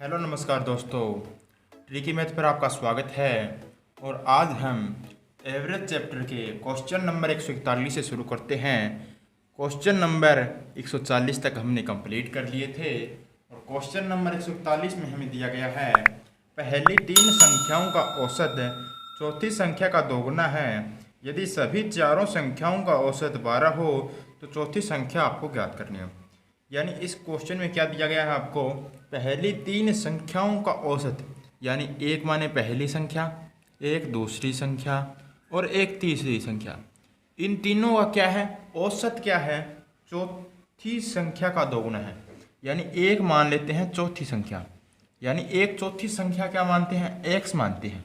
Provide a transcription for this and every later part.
Hello नमस्कार दोस्तों। Tricky math पर आपका स्वागत है। और आज हम एवरेज चैप्टर के क्वेश्चन नंबर 141 से शुरू करते हैं। क्वेश्चन नंबर 140 तक हमने कंप्लीट कर लिए थे और क्वेश्चन नंबर 141 में हमें दिया गया है पहली तीन संख्याओं का औसत चौथी संख्या का दोगुना है। यदि सभी चारों संख्याओं का औसत 12 हो तो चौथी संख्या आपको ज्ञात करनी है। यानी इस क्वेश्चन में क्या दिया गया है आपको, पहली तीन संख्याओं का औसत, यानी एक माने पहली संख्या, एक दूसरी संख्या और एक तीसरी संख्या, इन तीनों का क्या है, औसत क्या है, चौथी संख्या का दोगुना है। यानी एक मान लेते हैं चौथी संख्या, यानी एक चौथी संख्या क्या मानते हैं, एक्स मानते हैं।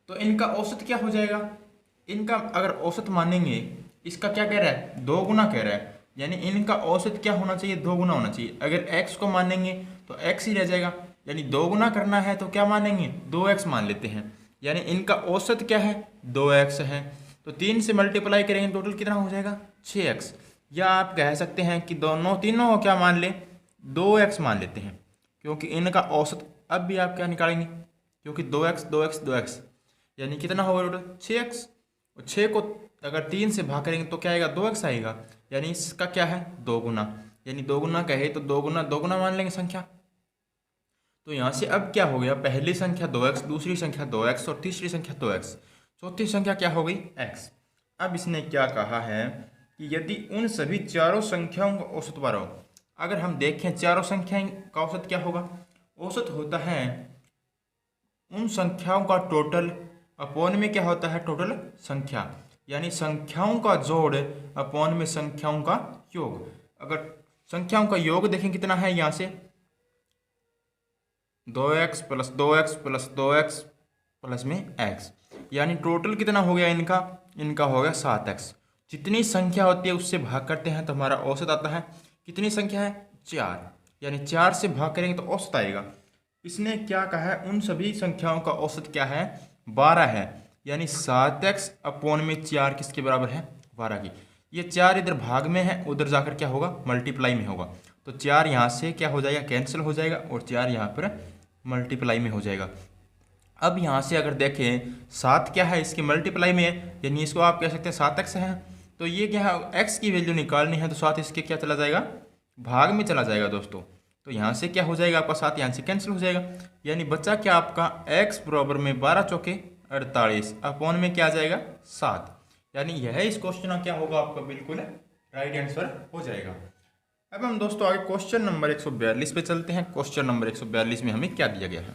तो इनका औसत क्या हो जाएगा, इनका अगर औसत मानेंगे, इसका क्या कह रहा है, दो गुना कह रहा है, यानी इनका औसत क्या होना चाहिए, दो गुना होना चाहिए। अगर x को मानेंगे तो x ही रह जाएगा, यानी दो गुना करना है तो क्या मानेंगे, 2x मान लेते हैं। यानी इनका औसत क्या है, 2x है। तो 3 से मल्टीप्लाई करेंगे टोटल कितना हो जाएगा, 6x। या आप कह सकते हैं कि दोनों तीनों को क्या मान ले, 2x मान लेते हैं, क्योंकि इनका औसत अब भी आप क्या निकालेंगे, क्योंकि 2x 2x 2x यानी कितना होगा टोटल 6x। और 6 को अगर 3 से भाग करेंगे तो क्या आएगा, 2x आएगा। यानी इसका क्या है, दो गुना, यानी दो गुना कहे तो दो गुना मान लेंगे संख्या। तो यहाँ से अब क्या हो गया, पहली संख्या 2x, दूसरी संख्या 2x और तीसरी संख्या 2x, चौथी संख्या क्या हो गई, x। अब इसने क्या कहा है कि यदि उन सभी चारों संख्याओं का औसत 12 हो। अगर हम देखें चारों संख्याओं का औसत क्या होगा, औसत होता है उन संख्याओं का टोटल अपॉन में क्या होता है, टोटल संख्या, यानी संख्याओं का जोड़ अपॉन में संख्याओं का योग। अगर संख्याओं का योग देखें कितना है, यहाँ से 2x plus 2x plus 2x plus में x, यानी टोटल कितना हो गया इनका, इनका हो गया 7x। जितनी संख्या होती है उससे भाग करते हैं तो हमारा औसत आता है, कितनी संख्या है, 4, यानी 4 से भाग करेंगे तो औसत आएगा। इसने क्या कहा है, उन सभी संख्याओं का औसत क्या है, 12 है। यानी 7x अपॉन में 4 किसके बराबर है, 12 की। ये 4 इधर भाग में है, उधर जाकर क्या होगा, मल्टीप्लाई में होगा। तो 4 यहाँ से क्या हो जाएगा, कैंसिल हो जाएगा, और 4 यहाँ पर मल्टीप्लाई में हो जाएगा। अब यहाँ से अगर देखें 7 क्या है, इसके मल्टीप्लाई में है, यानी इसको आप कह सकते हैं 7x है। तो ये क्या है, x की वैल्यू निकालनी है तो 7 इसके क्या चला जाएगा, भाग में चला जाएगा दोस्तों। तो यहाँ से क्या हो जाएगा आपका, 7 यहाँ से कैंसिल हो जाएगा, यानी बचा क्या आपका, x बराबर में 12 चौके 48 अपॉन में क्या आ जाएगा, 7। यानी यह इस क्वेश्चन का क्या होगा, आपका बिल्कुल राइट आंसर हो जाएगा। अब हम दोस्तों आगे क्वेश्चन नंबर 142 पे चलते हैं। क्वेश्चन नंबर 142 में हमें क्या दिया गया है,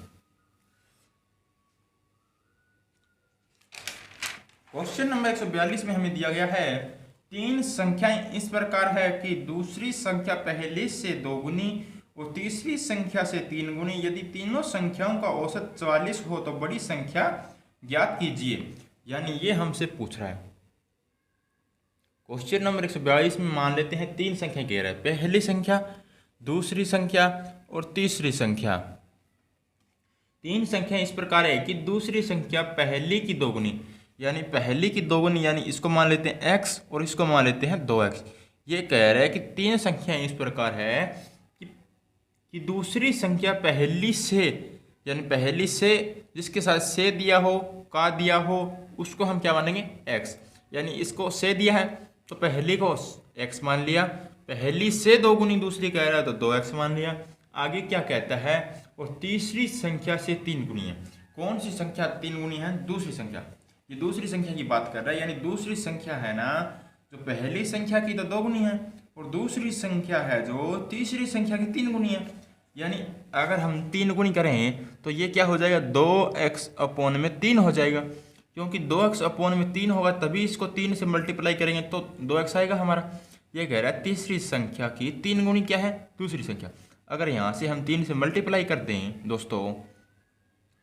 क्वेश्चन नंबर 142 में हमें दिया गया है तीन संख्याएं इस प्रकार है कि दूसरी संख्या पहली से दोगुनी और तीसरी संख्या से तीन गुनी। यदि तीनों संख्याओं का औसत 44 हो तो बड़ी संख्या ज्ञात कीजिए। यानी ये हमसे पूछ रहा है, क्वेश्चन नंबर 142 में मान लेते हैं तीन संख्या कह रहा है, पहली संख्या, दूसरी संख्या और तीसरी संख्या। तीन संख्या इस प्रकार है कि दूसरी संख्या पहली की दोगुनी, यानी पहली की दोगुनी, यानी इसको मान लेते हैं x और इसको मान लेते हैं 2x। ये कह रहा है कि तीन संख्याएं इस प्रकार है कि दूसरी संख्या पहली से, यानी पहली से जिसके साथ से दिया हो, का दिया हो, उसको हम क्या मानेंगे, x। यानी इसको से दिया है तो पहली को x मान लिया, पहली से दोगुनी दूसरी कह रहा है तो 2x मान लिया। आगे क्या कहता है, और तीसरी संख्या से तीन गुनी है। कौन सी संख्या तीन गुनी है, दूसरी संख्या। ये दूसरी संख्या की बात कर रहा है, यानी दूसरी संख्या है ना जो पहली संख्या की तो दो गुनी है, और दूसरी संख्या है जो तीसरी संख्या की तीन गुनी है। यानी अगर हम तीन गुनी करें तो ये क्या हो जाएगा, 2x अपॉन में 3 हो जाएगा, क्योंकि 2x अपॉन में 3 होगा तभी इसको 3 से मल्टीप्लाई करेंगे तो 2x आएगा हमारा। ये कह रहा है तीसरी संख्या की तीन गुनी क्या है, दूसरी संख्या। अगर यहाँ से हम 3 से मल्टीप्लाई कर दें दोस्तों,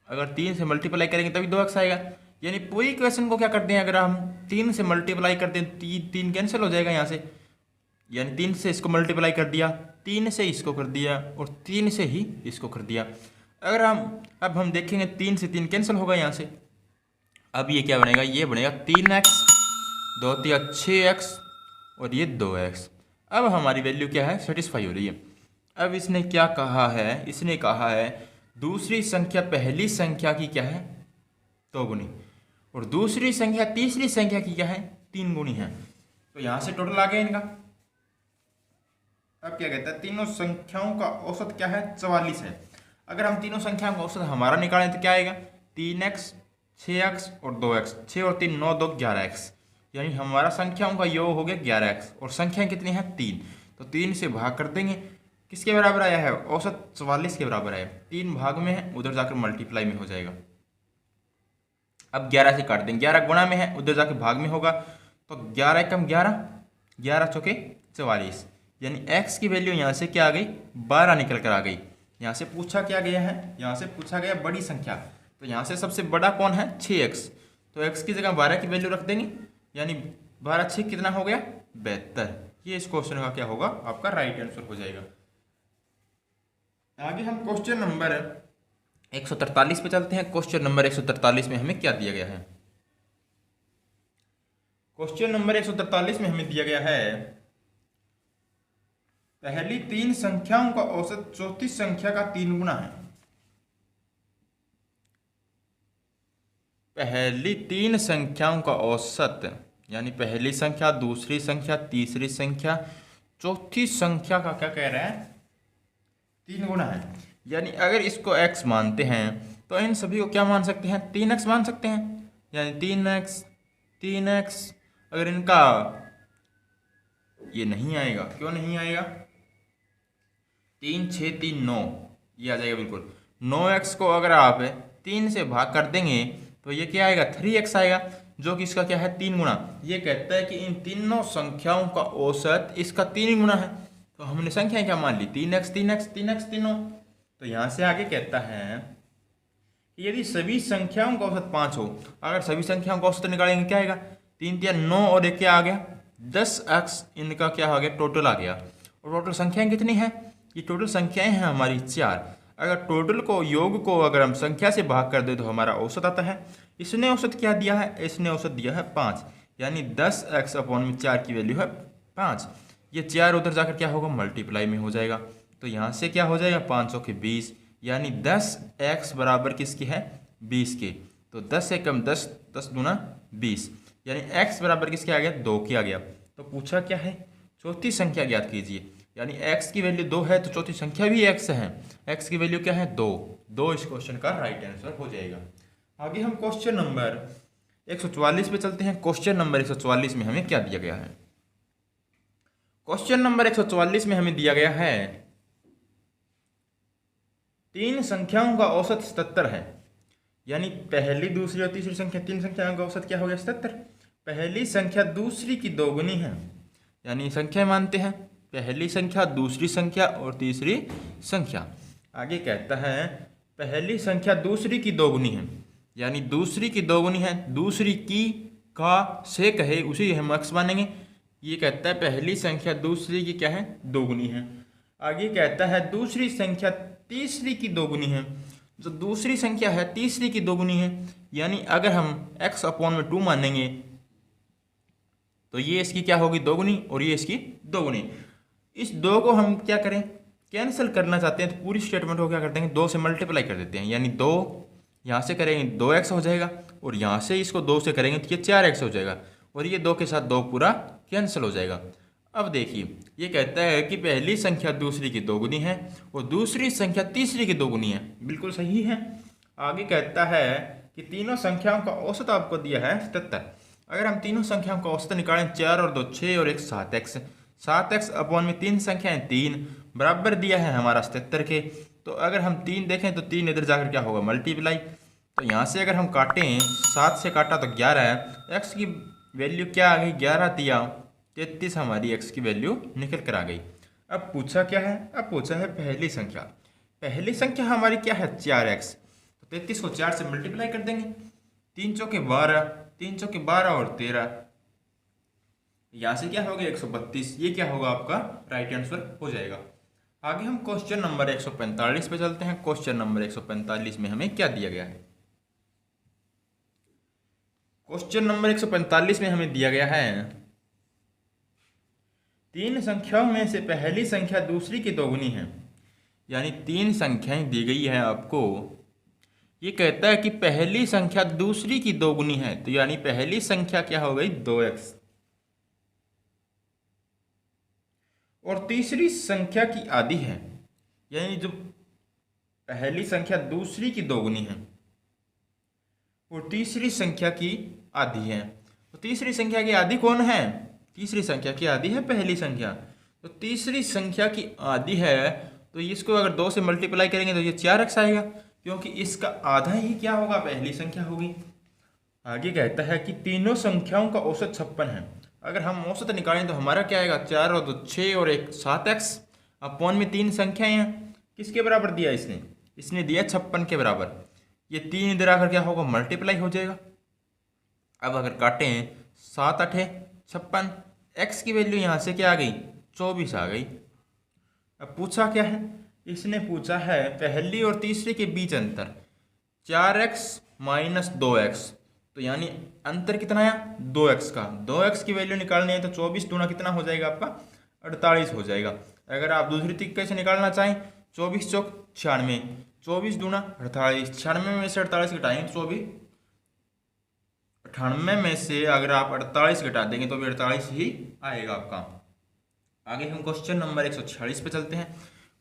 अगर 3 से मल्टीप्लाई करेंगे तभी 2x आएगा। यानी पूरी इक्वेशन को क्या करते हैं, अगर हम 3 से मल्टीप्लाई कर दें, 3 कैंसिल हो जाएगा यहाँ से, यानी 3 से इसको मल्टीप्लाई कर दिया, 3 से इसको कर दिया और 3 से ही इसको कर दिया। अगर अब हम देखेंगे 3 से 3 कैंसिल होगा यहाँ से। अब ये क्या बनेगा, ये बनेगा 3x, 2 3 6x और ये 2x। अब हमारी वैल्यू क्या है, सेटिस्फाई हो रही है। अब इसने क्या कहा है, इसने कहा है दूसरी संख्या पहली संख्या की क्या है, दोगुनी, और दूसरी संख्या तीसरी संख्या की क्या है, तीन गुनी है। तो यहां से टोटल आ गया इनका। अब क्या कहता है, तीनों संख्याओं का औसत क्या है, 44 है। अगर हम तीनों संख्याओं का औसत हमारा निकालें तो क्या आएगा, 3x 6x और 2x, 6 और 3 9 2 11x, यानी हमारा संख्याओं का योग हो गया 11x, और संख्याएं कितनी है, 3। तो 3 से भाग कर देंगे, किसके बराबर आया है, औसत 44 के बराबर आया। 3 भाग में है, उधर जाकर मल्टीप्लाई में हो जाएगा। अब 11 से काट देंगे, 11 गुणा में है, उधर जाकर भाग में होगा। तो 11 एकम 11, 11 चौके 44, यानी x की वैल्यू यहाँ से क्या आ गई, 12 निकल कर आ गई। यहाँ से पूछा क्या गया है, यहाँ से पूछा गया बड़ी संख्या, तो यहाँ से सबसे बड़ा कौन है, 6x, तो x की जगह 12 की वैल्यू रख देंगे, यानी 12 6 कितना हो गया, 72। ये इस क्वेश्चन का क्या होगा, आपका राइट आंसर हो जाएगा। आगे हम क्वेश्चन नंबर 143 पे चलते हैं। क्वेश्चन नंबर 143 में हमें क्या दिया गया है, क्वेश्चन नंबर 143 में हमें दिया गया है पहली तीन संख्याओं का औसत चौथी संख्या का 3 गुना है। पहली तीन संख्याओं का औसत, यानी पहली संख्या, दूसरी संख्या, तीसरी संख्या, चौथी संख्या का क्या कह रहा है, 3 गुना है। यानी अगर इसको x मानते हैं तो इन सभी को क्या मान सकते हैं, 3x मान सकते हैं, यानी 3x 3x। अगर इनका ये नहीं आएगा, क्यों नहीं आएगा, 3 6 3 9, ये आ जाएगा बिल्कुल। 9x को अगर आप 3 से भाग कर देंगे तो ये क्या आएगा, 3x आएगा, जो कि इसका क्या है, 3 गुना। ये कहता है कि इन तीनों संख्याओं का औसत इसका 3 गुना है। तो हमने संख्याएं क्या मान ली, 3x 3x 3x तीनों। तो यहाँ से आगे कहता है कि यदि सभी संख्याओं का औसत 5 हो, अगर सभी संख्याओं का औसत निकालेंगे क्या आएगा, 3 3 9 और एक क्या आ गया, 10x, इनका क्या आ गया, टोटल आ गया। और टोटल संख्याएं कितनी है, ये टोटल संख्याएं हैं हमारी 4। अगर टोटल को, योग को अगर हम संख्या से भाग कर दे तो हमारा औसत आता है। इसने औसत क्या दिया है, इसने औसत दिया है 5, यानी 10x अपॉन में 4 की वैल्यू है 5। ये 4 उधर जाकर क्या होगा, मल्टीप्लाई में हो जाएगा। तो यहाँ से क्या हो जाएगा, 5 के 20, यानी 10x बराबर किसके है, 20 के। तो 10 से कम 10, 10 दूना 20, यानी x बराबर किसके आ गया, 2 के आ गया। तो पूछा क्या है, चौथी संख्या ज्ञात कीजिए, यानी x की वैल्यू 2 है तो चौथी संख्या भी x है, x की वैल्यू क्या है, 2 इस क्वेश्चन का राइट आंसर हो जाएगा। आगे हम क्वेश्चन नंबर 144 पे चलते हैं। क्वेश्चन नंबर 144 में हमें क्या दिया गया है, क्वेश्चन नंबर 144 में हमें दिया गया है तीन संख्याओं का औसत 77 है। यानी पहली, दूसरी और तीसरी संख्या, तीन संख्याओं का औसत क्या हो गया, 77। पहली संख्या दूसरी की दोगुनी है, यानी संख्या मानते हैं, पहली संख्या, दूसरी संख्या और तीसरी संख्या। आगे कहता है पहली संख्या दूसरी की दोगुनी है, यानी दूसरी की दोगुनी है, दूसरी की का से कहे उसी हम x मानेंगे। ये कहता है पहली संख्या दूसरी की क्या है, दोगुनी है। आगे कहता है दूसरी संख्या तीसरी की दोगुनी है, जो दूसरी संख्या है तीसरी की दोगुनी है, यानी अगर हम x अपॉन में 2 मानेंगे तो ये इसकी क्या होगी, दोगुनी, और ये इसकी दोगुनी। इस 2 को हम क्या करें, कैंसिल करना चाहते हैं तो पूरी स्टेटमेंट को क्या कर देंगे, 2 से मल्टीप्लाई कर देते हैं, यानी 2 यहाँ से करेंगे 2x हो जाएगा, और यहाँ से इसको 2 से करेंगे तो ये 4x हो जाएगा, और ये 2 के साथ 2 पूरा कैंसिल हो जाएगा। अब देखिए ये कहता है कि पहली संख्या दूसरी की दोगुनी है और दूसरी संख्या तीसरी की दोगुनी है, बिल्कुल सही है। आगे कहता है कि तीनों संख्याओं का औसत आपको दिया है 77। अगर हम तीनों संख्याओं का औसत निकालें, 4 और 2 6 और 1 7x, 7x अपॉन में तीन संख्याएं 3 बराबर दिया है हमारा 77 के। तो अगर हम 3 देखें तो 3 इधर जाकर क्या होगा, मल्टीप्लाई। तो यहाँ से अगर हम काटें, 7 से काटा तो 11 है, x की वैल्यू क्या आ गई, 11 दिया 33 हमारी x की वैल्यू निकल कर आ गई। अब पूछा क्या है, अब पूछा है पहली संख्या। पहली संख्या हमारी क्या है, 4x, तो 33 को 4 से मल्टीप्लाई कर देंगे, 3 चौके 12, 3 चौके 12 और 13, यहाँ से क्या होगा 132। ये क्या होगा, आपका राइट आंसर हो जाएगा। आगे हम क्वेश्चन नंबर 145 पे चलते हैं। क्वेश्चन नंबर 145 में हमें क्या दिया गया है, क्वेश्चन नंबर 145 में हमें दिया गया है तीन संख्याओं में से पहली संख्या दूसरी की दोगुनी है, यानी तीन संख्याएं दी गई है आपको। ये कहता है कि पहली संख्या दूसरी की दोगुनी है, तो यानी पहली संख्या क्या हो गई 2x, और तीसरी संख्या की आधी है, यानी जो पहली संख्या दूसरी की दोगुनी है और तीसरी संख्या की आधी है। तो तीसरी संख्या की आधी कौन है? तीसरी संख्या की आधी है पहली संख्या। तो तीसरी संख्या की आधी है, तो इसको अगर 2 से मल्टीप्लाई करेंगे तो ये 4x आएगा, क्योंकि इसका आधा ही क्या होगा, पहली संख्या होगी। आगे कहता है कि तीनों संख्याओं का औसत 56 है। अगर हम औसत निकालें तो हमारा क्या आएगा, 4 और 2 6 और 1 7x। अपॉन में तीन संख्याएं हैं, किसके बराबर दिया इसने दिया 56 के बराबर। ये तीन इधर आकर क्या होगा, मल्टीप्लाई हो जाएगा। अब अगर काटें 7 8 56, x की वैल्यू यहाँ से क्या आ गई, 24 आ गई। अब पूछा क्या है, इसने पूछा है पहली और तीसरे के बीच अंतर 4x माइनस 2x। तो यानी अंतर कितना आया, 2x का। 2x की वैल्यू निकालनी है तो 24 दूना कितना हो जाएगा आपका, 48 हो जाएगा। अगर आप दूसरी तरीके से निकालना चाहें 24 चौक 96, 24 दूना 48, 96 में से 48 घटाएंगे 24, 98 में से अगर आप 48 घटा देंगे तो भी 48 ही आएगा आपका। आगे हम क्वेश्चन नंबर 146 पे चलते हैं।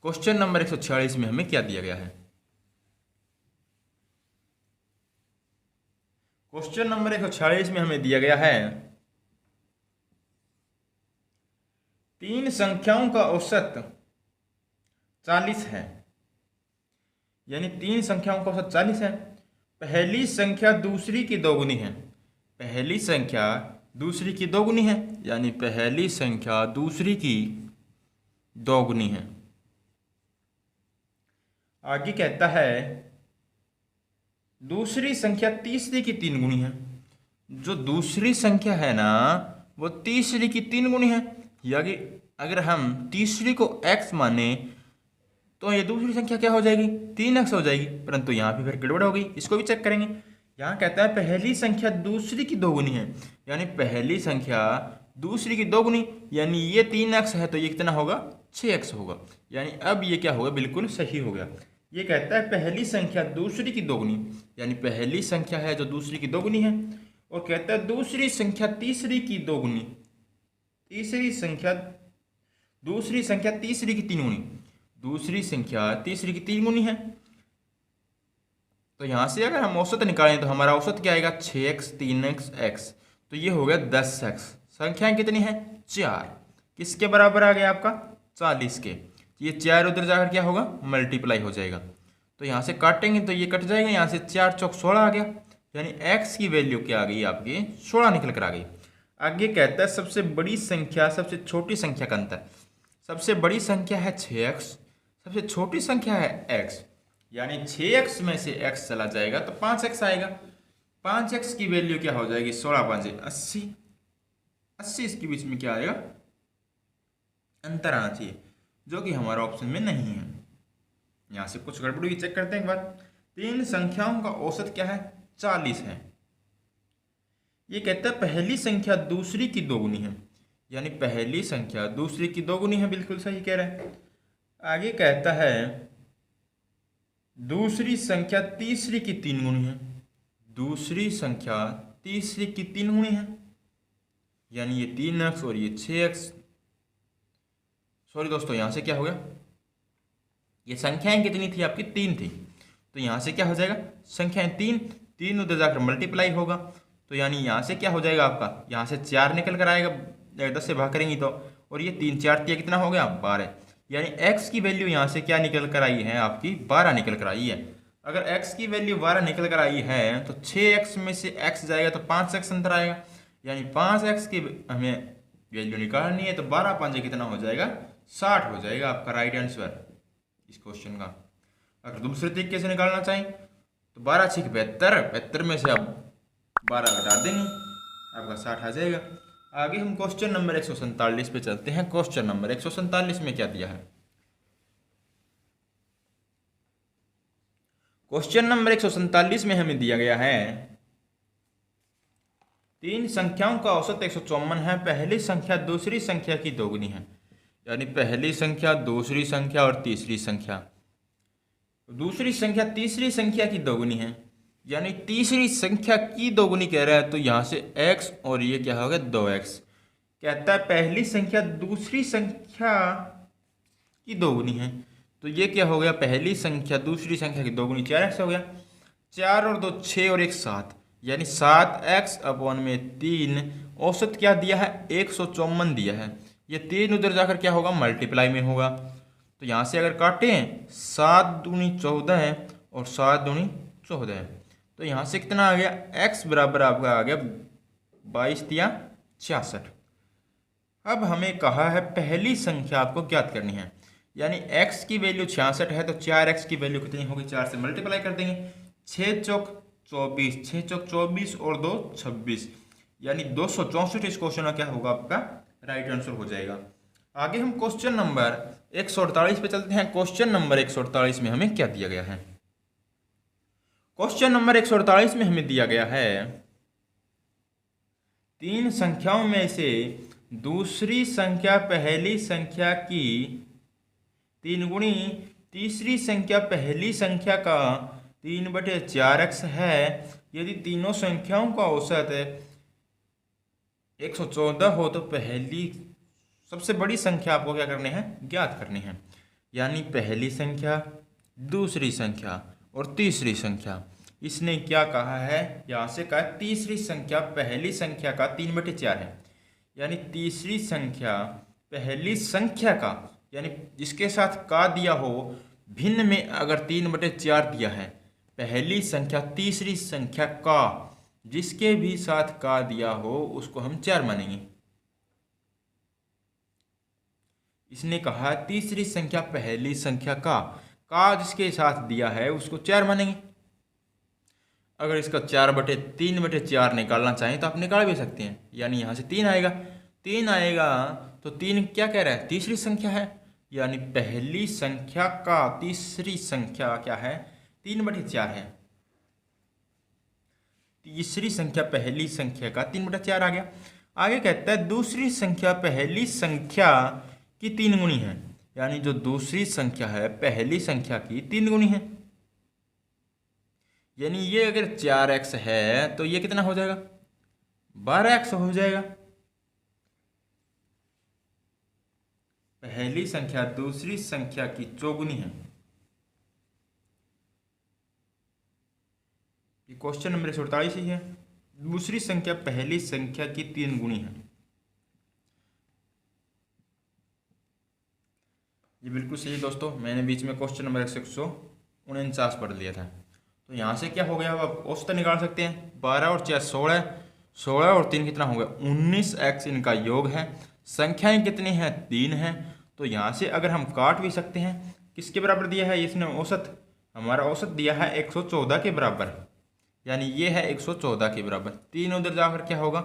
क्वेश्चन नंबर 146 में हमें क्या दिया गया है? क्वेश्चन नंबर 146 में हमें दिया गया है तीन संख्याओं का औसत 40 है, यानी तीन संख्याओं का औसत 40 है। पहली संख्या दूसरी की दोगुनी है, पहली संख्या दूसरी की दोगुनी है, यानी पहली संख्या दूसरी की दोगुनी है। आगे कहता है दूसरी संख्या तीसरी की तीन गुनी है। जो दूसरी संख्या है ना वो तीसरी की तीन गुनी है, यानी अगर हम तीसरी को x माने तो ये दूसरी संख्या क्या हो जाएगी, 3x हो जाएगी। परंतु यहाँ पे फिर गड़बड़ हो गई, इसको भी चेक करेंगे। यहाँ कहता है पहली संख्या दूसरी की दोगुनी है, यानी पहली संख्या दूसरी की दोगुनी, यानी ये 3x है तो ये कितना होगा, 6x होगा। यानी अब ये क्या होगा, बिल्कुल सही हो गया। ये कहता है पहली संख्या दूसरी की दोगुनी, यानी पहली संख्या है जो दूसरी की दोगुनी है, और कहता है दूसरी संख्या तीसरी की दोगुनी, दूसरी संख्या तीसरी की तीन गुनी, दूसरी संख्या तीसरी की तीन गुनी है। तो यहाँ से अगर हम औसत निकालें तो हमारा औसत क्या आएगा, 6x 3x x, तो ये हो गया 10x। संख्याएं कितनी है, 4। किसके बराबर आ गया आपका, 40 के। ये 4 उधर जाकर क्या होगा, मल्टीप्लाई हो जाएगा। तो यहाँ से काटेंगे तो ये कट जाएगा, यहाँ से 4 चौक 16 आ गया, यानी x की वैल्यू क्या आ गई आपकी, 16 निकल कर आ गई। आगे कहता है सबसे बड़ी संख्या सबसे छोटी संख्या का अंतर। सबसे बड़ी संख्या है 6x, सबसे छोटी संख्या है x, यानी 6x में से x चला जाएगा तो 5x आएगा। 5x की वैल्यू क्या हो जाएगी, 16 5 80, 80 इसके बीच में क्या आएगा, अंतर आना चाहिए, जो कि हमारा ऑप्शन में नहीं है। यहाँ से कुछ गड़बड़ी चेक करते हैं एक बार। तीन संख्याओं का औसत क्या है, 40 है। ये कहता है पहली संख्या दूसरी की दोगुनी है, यानी पहली संख्या दूसरी की दोगुनी है, बिल्कुल सही कह रहा है। आगे कहता है दूसरी संख्या तीसरी की तीन गुनी है, दूसरी संख्या तीसरी की तीन गुनी है, यानी ये 3x और ये 6x। सॉरी दोस्तों, यहाँ से क्या हो गया, ये संख्याएं कितनी थी आपकी, 3 थी, तो यहाँ से क्या हो जाएगा, संख्याएं 3 उधर जाकर मल्टीप्लाई होगा, तो यानी यहाँ से क्या हो जाएगा आपका, यहाँ से 4 निकल कर आएगा, 10 से भाग करेंगी तो, और ये 3 4 3 कितना हो गया, 12। यानी x की वैल्यू यहाँ से क्या निकल कर आई है आपकी, 12 निकल कर आई है। अगर x की वैल्यू 12 निकल कर आई है तो 6x में से x जाएगा तो 5x अंतर आएगा, यानी 5x की हमें वैल्यू निकालनी है, तो 12 5 कितना हो जाएगा, 60 हो जाएगा आपका राइट आंसर इस क्वेश्चन का। अगर दूसरे तरीके से निकालना चाहें तो 12 6 72 में से आप 12 घटा देंगे, आपका 60 आ जाएगा। आगे हम क्वेश्चन नंबर 147 पे चलते हैं। क्वेश्चन नंबर 147 में क्या दिया है, क्वेश्चन नंबर 147 में हमें दिया गया है तीन संख्याओं का औसत 154 है। पहली संख्या दूसरी संख्या की दोगुनी है, यानी पहली संख्या दूसरी संख्या और तीसरी संख्या दूसरी संख्या तीसरी संख्या की दोगुनी है, यानी तीसरी संख्या की दोगुनी कह रहा है, तो यहाँ से x और ये क्या होगा 2x। कहता है पहली संख्या दूसरी संख्या की दोगुनी है, तो ये क्या हो गया, पहली संख्या दूसरी संख्या की दोगुनी 4x हो गया। 4 और 2 6 और 1 7, यानी 7x अपॉन में 3। औसत क्या दिया है, 154 दिया है। ये 3 उधर जाकर क्या होगा, मल्टीप्लाई में होगा। तो यहाँ से अगर काटें 7 दूनी 14 है और 7 दूनी 14 है, तो यहाँ से कितना आ गया, x बराबर आपका आ गया 22 या 66। अब हमें कहा है पहली संख्या आपको ज्ञात करनी है, यानी x की वैल्यू 66 है, तो 4x की वैल्यू कितनी होगी, 4 से मल्टीप्लाई कर देंगे। 6 चौक 24, 6 चौक 24 और 2 26, यानी 264 इस क्वेश्चन का क्या होगा, आपका राइट आंसर हो जाएगा। आगे हम क्वेश्चन नंबर 148 पे चलते हैं। क्वेश्चन नंबर 148 में हमें क्या दिया गया है। क्वेश्चन नंबर 148 में हमें दिया गया है, तीन संख्याओं में से दूसरी संख्या पहली संख्या की 3 गुणी तीसरी संख्या पहली संख्या का 3/4x है। यदि तीनों संख्याओं का औसत 114 हो तो पहली सबसे बड़ी संख्या आपको क्या करनी है, ज्ञात करनी है। यानी पहली संख्या, दूसरी संख्या और तीसरी संख्या। इसने क्या कहा है, यहाँ से कहा तीसरी संख्या पहली संख्या का 3/4 है, यानी तीसरी संख्या पहली संख्या का, यानी जिसके साथ का दिया हो भिन्न में अगर 3/4 दिया है, पहली संख्या तीसरी संख्या का जिसके भी साथ का दिया हो उसको हम 4 मानेंगे। इसने कहा तीसरी संख्या पहली संख्या का जिसके साथ दिया है उसको 4 मानेंगे। अगर इसका 4/3/4 निकालना चाहें तो आप निकाल भी सकते हैं, यानी यहाँ से 3 आएगा। 3 आएगा तो 3 क्या कह रहा है, तीसरी संख्या है, यानी पहली संख्या का तीसरी संख्या क्या है, 3/4 है। तीसरी संख्या पहली संख्या का 3/4 आ गया। आगे कहता है दूसरी संख्या पहली संख्या की 3 गुणी है, यानी जो दूसरी संख्या है पहली संख्या की 3 गुणी है। यानी ये अगर 4x है तो ये कितना हो जाएगा, 12x हो जाएगा। पहली संख्या दूसरी संख्या की चौगुनी है। ये क्वेश्चन नंबर 148 ही है। दूसरी संख्या पहली संख्या की 3 गुणी है। ये बिल्कुल सही दोस्तों, मैंने बीच में क्वेश्चन नंबर 149 पढ़ लिया था। तो यहाँ से क्या हो गया, अब आप औसत निकाल सकते हैं। 12 और 4 16, 16 और 3 कितना हो गया 19x इनका योग है। संख्याएं कितनी हैं, 3 हैं। तो यहाँ से अगर हम काट भी सकते हैं, किसके बराबर दिया है इसने औसत, हमारा औसत दिया है 114 के बराबर, यानी ये है 114 के बराबर। 3 उधर जाकर क्या होगा,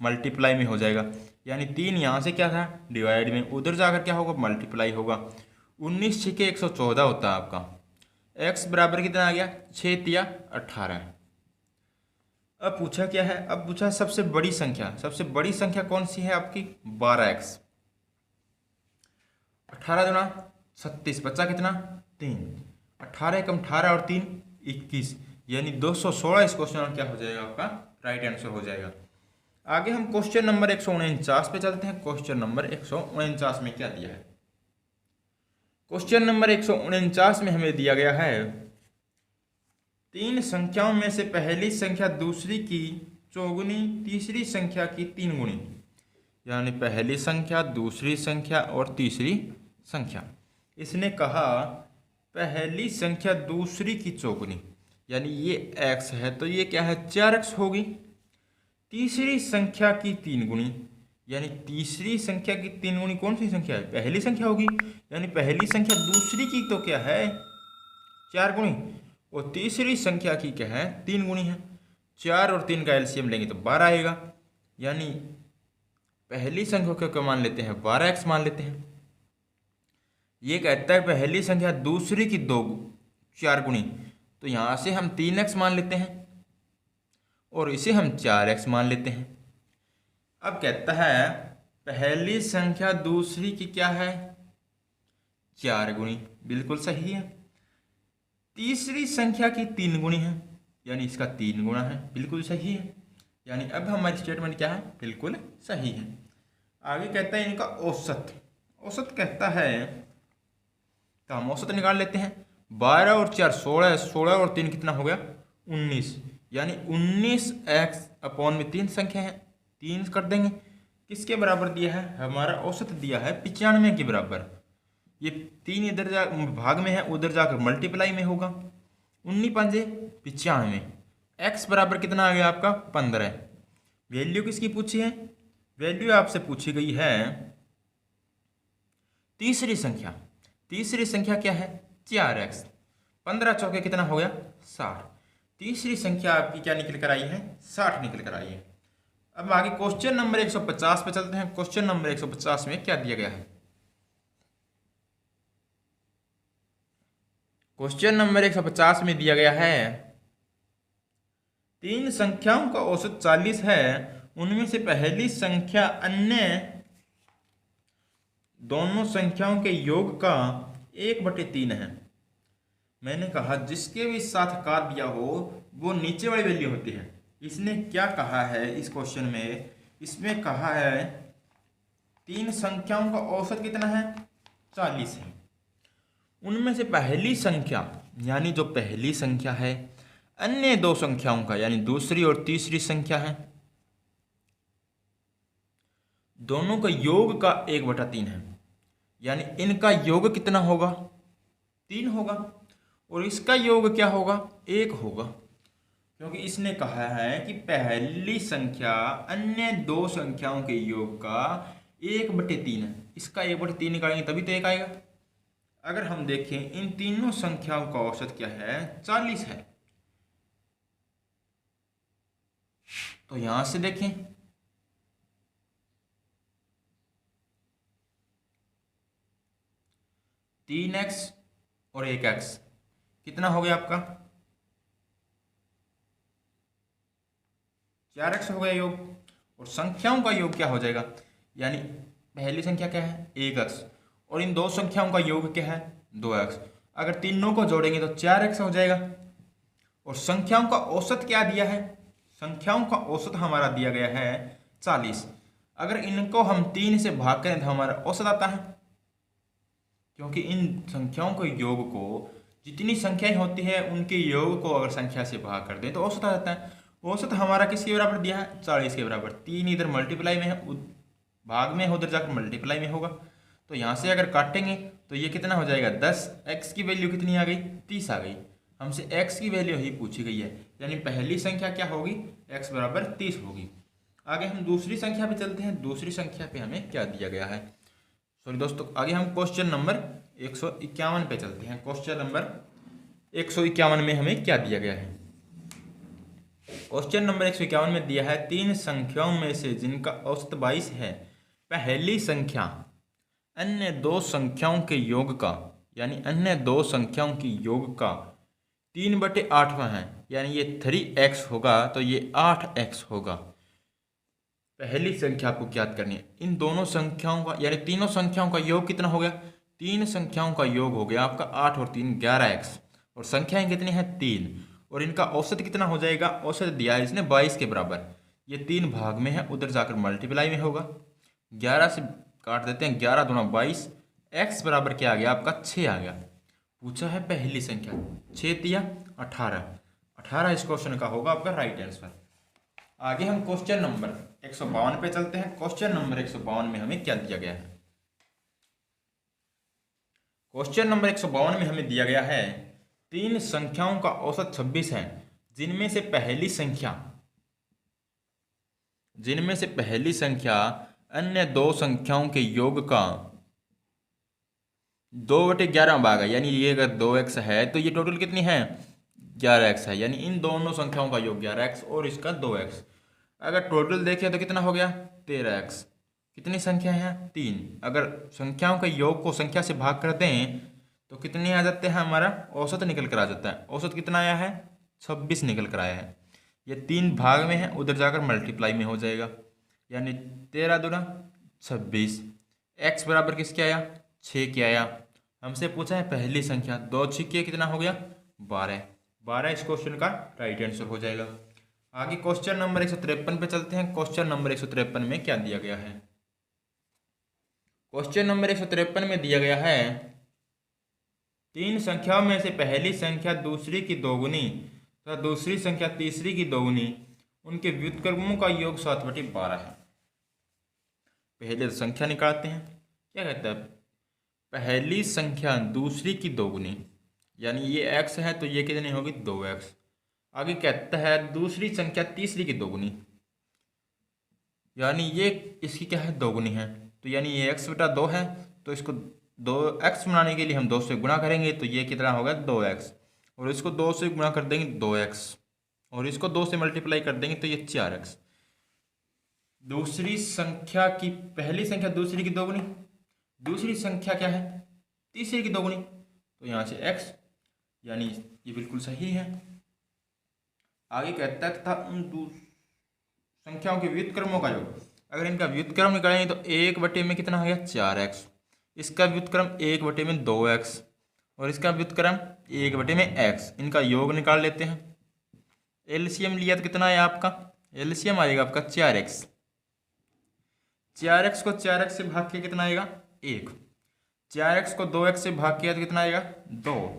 मल्टीप्लाई में हो जाएगा, यानी 3 यहाँ से क्या था डिवाइड में, उधर जाकर क्या होगा मल्टीप्लाई होगा। 19 6 114 होता है आपका। x बराबर कितना आ गया, 6 तिया 18। अब पूछा क्या है, अब पूछा सबसे बड़ी संख्या। सबसे बड़ी संख्या कौन सी है आपकी, 12x। 18 दूना 36, बचा कितना 3। 18 कम 18 और 3 21, यानी 216 इस क्वेश्चन में क्या हो जाएगा, आपका राइट आंसर हो जाएगा। आगे हम क्वेश्चन नंबर 149 पे चलते हैं। क्वेश्चन नंबर 149 में क्या दिया है। क्वेश्चन नंबर 149 में हमें दिया गया है, तीन संख्याओं में से पहली संख्या दूसरी की चौगुनी तीसरी संख्या की 3 गुणी, यानी पहली संख्या दूसरी संख्या और तीसरी संख्या। इसने कहा पहली संख्या दूसरी की चौगुनी, यानी ये x है तो ये क्या है 4x होगी। तीसरी संख्या की 3 गुणी, यानी तीसरी संख्या की 3 गुणी कौन सी संख्या है, पहली संख्या होगी। यानी पहली संख्या दूसरी की तो क्या है 4 गुणी, और तीसरी संख्या की क्या है 3 गुणी है। 4 और 3 का एलसीएम लेंगे तो 12 आएगा, यानी पहली संख्या को क्या मान लेते हैं 12x मान लेते हैं। ये कहता है पहली संख्या दूसरी की 4 गुणी, तो यहाँ से हम 3x मान लेते हैं और इसे हम 4x मान लेते हैं। अब कहता है पहली संख्या दूसरी की क्या है 4 गुणी, बिल्कुल सही है। तीसरी संख्या की 3 गुणी है, यानी इसका 3 गुणा है, बिल्कुल सही है। यानी अब हमारी स्टेटमेंट क्या है, बिल्कुल सही है। आगे कहता है इनका औसत। औसत कहता है, तो हम औसत निकाल लेते हैं। 12 और 4 16, 16 और 3 कितना हो गया 19, यानी 19x अपॉन में 3 संख्या है, 3 कर देंगे। किसके बराबर दिया है, हमारा औसत दिया है 95 के बराबर। ये 3 इधर जा भाग में है, उधर जाकर मल्टीप्लाई में होगा। 19 पंजे 95, x बराबर कितना आ गया आपका 15। वैल्यू किसकी पूछी है, वैल्यू आपसे पूछी गई है तीसरी संख्या। तीसरी संख्या क्या है 4x, 15 चौके कितना हो गया 60। तीसरी संख्या आपकी क्या निकल कर आई है 60 निकल कर आई है। अब आगे क्वेश्चन नंबर 150 पे चलते हैं। क्वेश्चन नंबर 150 में क्या दिया गया है, क्वेश्चन नंबर 150 में दिया गया है 3 संख्याओं का औसत 40 है, उनमें से पहली संख्या अन्य दोनों संख्याओं के योग का 1/3 है। मैंने कहा जिसके भी साथ काट दिया हो वो नीचे वाली वैल्यू होती है। इसने क्या कहा है इस क्वेश्चन में, इसमें कहा है 3 संख्याओं का औसत कितना है 40 है, उनमें से पहली संख्या यानी जो पहली संख्या है अन्य 2 संख्याओं का यानी दूसरी और तीसरी संख्या है, दोनों का योग का 1/3 है, यानी इनका योग कितना होगा 3 होगा और इसका योग क्या होगा 1 होगा, क्योंकि इसने कहा है कि पहली संख्या अन्य 2 संख्याओं के योग का 1/3 है। इसका 1/3 निकालेंगे तभी तो 1 आएगा। अगर हम देखें इन तीनों संख्याओं का औसत क्या है 40 है, तो यहां से देखें 3x और 1x कितना हो गया आपका 4x हो गया योग, और संख्याओं का योग क्या हो जाएगा, यानी पहली संख्या क्या है 1x और इन 2 संख्याओं का योग क्या है 2x, अगर तीनों को जोड़ेंगे तो 4x हो जाएगा। और संख्याओं का औसत क्या दिया है, संख्याओं का औसत हमारा दिया गया है 40। अगर इनको हम 3 से भाग करें तो हमारा औसत आता है, क्योंकि इन संख्याओं के योग को जितनी संख्याएं होती है उनके योग को अगर संख्या से भाग कर दें तो औसत आ जाता है। औसत हमारा किसके बराबर दिया है 40 के बराबर। 3 इधर मल्टीप्लाई में है, भाग में है, उधर जाकर मल्टीप्लाई में होगा, तो यहाँ से अगर काटेंगे तो ये कितना हो जाएगा 10। x की वैल्यू कितनी आ गई 30 आ गई। हमसे x की वैल्यू ही पूछी गई है, यानी पहली संख्या क्या होगी x बराबर 30 होगी। आगे हम दूसरी संख्या पे चलते हैं। दूसरी संख्या पे हमें क्या दिया गया है, सॉरी दोस्तों, आगे हम क्वेश्चन नंबर 151 पे चलते हैं। क्वेश्चन नंबर 151 में हमें क्या दिया गया है, क्वेश्चन नंबर 151 में दिया है 3 संख्याओं में से जिनका औसत 22 है, पहली संख्या अन्य 2 संख्याओं के योग का यानी अन्य 2 संख्याओं की योग का 3/8 है, यानी ये 3x होगा तो ये 8x होगा। पहली संख्या आपको ज्ञात करनी है। इन दोनों संख्याओं का यानी तीनों संख्याओं का योग कितना हो गया, 3 संख्याओं का योग हो गया आपका 8 और 3 11x, और संख्याएं कितनी हैं 3, और इनका औसत कितना हो जाएगा, औसत दिया है इसने 22 के बराबर। ये 3 भाग में है, उधर जाकर मल्टीप्लाई में होगा, 11 से काट देते हैं, 11 दूना 22, x बराबर क्या आ गया आपका 6 आ गया। पूछा है पहली संख्या, 6 तिया 18, 18 इस क्वेश्चन का होगा आपका राइट आंसर। आगे हम क्वेश्चन नंबर 152 पे चलते हैं। क्वेश्चन नंबर 152 में हमें क्या दिया गया है, क्वेश्चन नंबर 152 में हमें दिया गया है 3 संख्याओं का औसत 26 है, जिनमें से पहली संख्या अन्य 2 संख्याओं के योग का 2/11 भाग है, यानी ये अगर 2x है तो ये टोटल कितनी है 11x है, यानी इन दोनों संख्याओं का योग 11x और इसका 2x। अगर टोटल देखें तो कितना हो गया 13x। कितनी संख्या है 3, अगर संख्याओं के योग को संख्या से भाग कर दें तो कितने आ जाते हैं, हमारा औसत निकल कर आ जाता है। औसत कितना आया है 26 निकल कर आया है। ये 3 भाग में है, उधर जाकर मल्टीप्लाई में हो जाएगा, यानी 13 दूना 26। x बराबर किसके आया 6 के आया। हमसे पूछा है पहली संख्या, 2 6 कितना हो गया 12। 12 इस क्वेश्चन का राइट आंसर हो जाएगा। आगे क्वेश्चन नंबर 153 पे चलते हैं। क्वेश्चन नंबर 153 में क्या दिया गया है? क्वेश्चन नंबर 153 में दिया गया है, तीन संख्याओं में से पहली संख्या दूसरी की दोगुनी तथा दूसरी संख्या तीसरी की दोगुनी, उनके व्युत्क्रमों का योग 7/12 है। पहले तो संख्या निकालते हैं। क्या कहता है? पहली संख्या दूसरी की दोगुनी, यानी ये x है तो ये कितनी होगी? 2x। आगे कहता है दूसरी संख्या तीसरी की दोगुनी, यानी ये इसकी क्या है? दोगुनी है। तो यानी ये x/2 है, तो इसको 2x बनाने के लिए हम 2 से गुणा करेंगे, तो ये कितना होगा? 2x। और इसको 2 से गुणा कर देंगे 2x, और इसको 2 से मल्टीप्लाई कर देंगे तो ये 4x। दूसरी संख्या की पहली संख्या दूसरी की दोगुनी, दूसरी संख्या क्या है? तीसरी की दोगुनी, तो यहाँ से x, यानी ये बिल्कुल सही है। आगे कहता है तथा उन संख्याओं के व्युत्क्रमों का योग, अगर इनका व्युत्क्रम निकालेंगे तो 1 में कितना हो गया? 4x। इसका व्युत्क्रम 1 में 2x, और इसका व्युत्क्रम 1 में x। इनका योग निकाल लेते हैं। एलसीएम लिया तो कितना है आपका? एलसीएम आएगा आपका 4x। 4x को 4x से भाग के कितना आएगा? 1। 4x को 2x से भाग किया तो कितना आएगा? 2।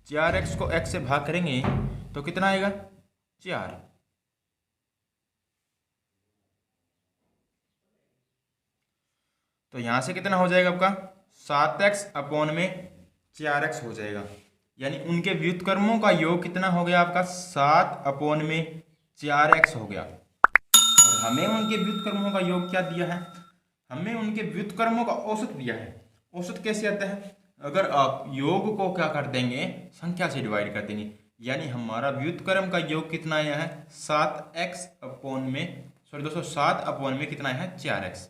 4x को x से भाग करेंगे तो कितना आएगा? 4। तो यहां से कितना हो जाएगा आपका? 7x/4x हो जाएगा। यानी उनके व्युत्क्रमों का योग कितना हो गया आपका? 7/4x हो गया। और हमें उनके व्युत्क्रमों का योग क्या दिया है? हमें उनके व्युत्क्रमों का औसत दिया है। औसत कैसे आता है? अगर आप योग को क्या कर देंगे? संख्या से डिवाइड कर देंगे। यानी हमारा व्युत्क्रम का योग कितना आया है? 7/4 कितना आया है? 4x।